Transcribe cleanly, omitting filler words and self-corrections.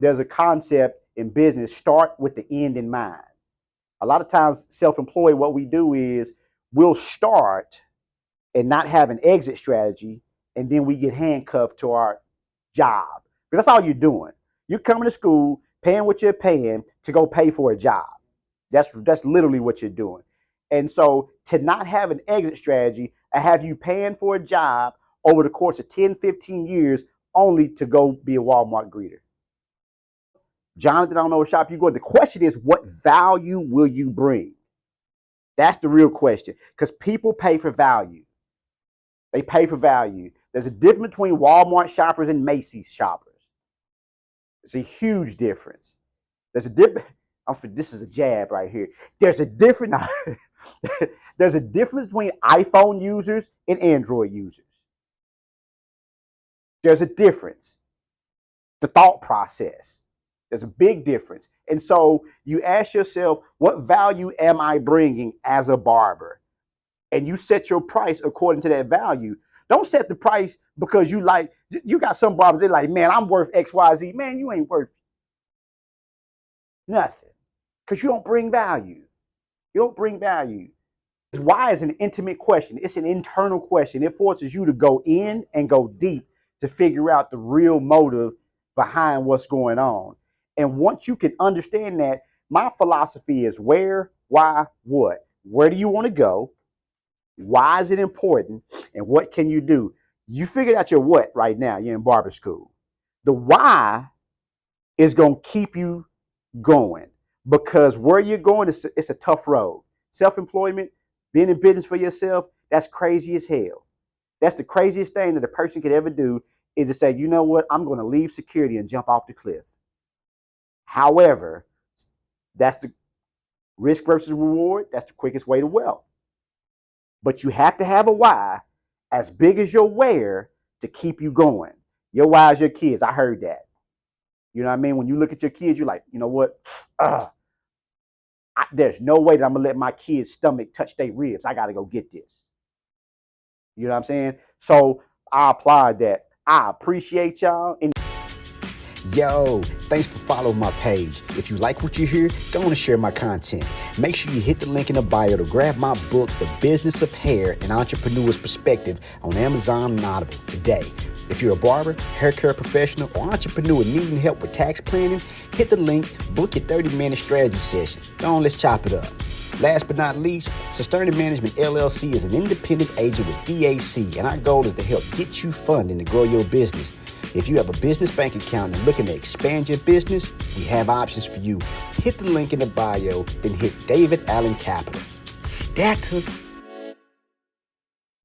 there's a concept in business, start with the end in mind. A lot of times, self-employed, what we do is we'll start and not have an exit strategy, and then we get handcuffed to our job. Because that's all you're doing. You're coming to school, paying what you're paying to go pay for a job. That's literally what you're doing. And so to not have an exit strategy, I have you paying for a job over the course of 10, 15 years only to go be a Walmart greeter. Jonathan, I don't know what shop you go. The question is, what value will you bring? That's the real question. Because people pay for value. They pay for value. There's a difference between Walmart shoppers and Macy's shoppers. It's a huge difference. There's a difference. This is a jab right here. There's a difference. There's a difference between iPhone users and Android users. There's a difference. The thought process. There's a big difference. And so you ask yourself, what value am I bringing as a barber? And you set your price according to that value. Don't set the price because you got some barbers, they're like, man, I'm worth X, Y, Z. Man, you ain't worth nothing because you don't bring value. You don't bring value. Why is an intimate question. It's an internal question. It forces you to go in and go deep to figure out the real motive behind what's going on. And once you can understand that, my philosophy is where, why, what. Where do you want to go? Why is it important? And what can you do? You figured out your what right now. You're in barber school. The why is going to keep you going because where you're going, it's a tough road. Self-employment, being in business for yourself, that's crazy as hell. That's the craziest thing that a person could ever do is to say, you know what, I'm going to leave security and jump off the cliff. However, that's the risk versus reward. That's the quickest way to wealth. But you have to have a why as big as your where to keep you going. Your why is your kids. I heard that. You know what I mean? When you look at your kids, you're like, you know what? There's no way that I'm going to let my kid's stomach touch their ribs. I got to go get this. You know what I'm saying? So I applaud that. I appreciate y'all. Yo, thanks for following my page. If you like what you hear, go on and share my content. Make sure you hit the link in the bio to grab my book, The Business of Hair, An Entrepreneur's Perspective, on Amazon and Audible today. If you're a barber, hair care professional, or entrepreneur needing help with tax planning, hit the link, book your 30-minute strategy session. Go on, let's chop it up. Last but not least, Sustainable Management LLC is an independent agent with DAC, and our goal is to help get you funding to grow your business. If you have a business bank account and looking to expand your business, we have options for you. Hit the link in the bio, then hit David Allen Capital. Status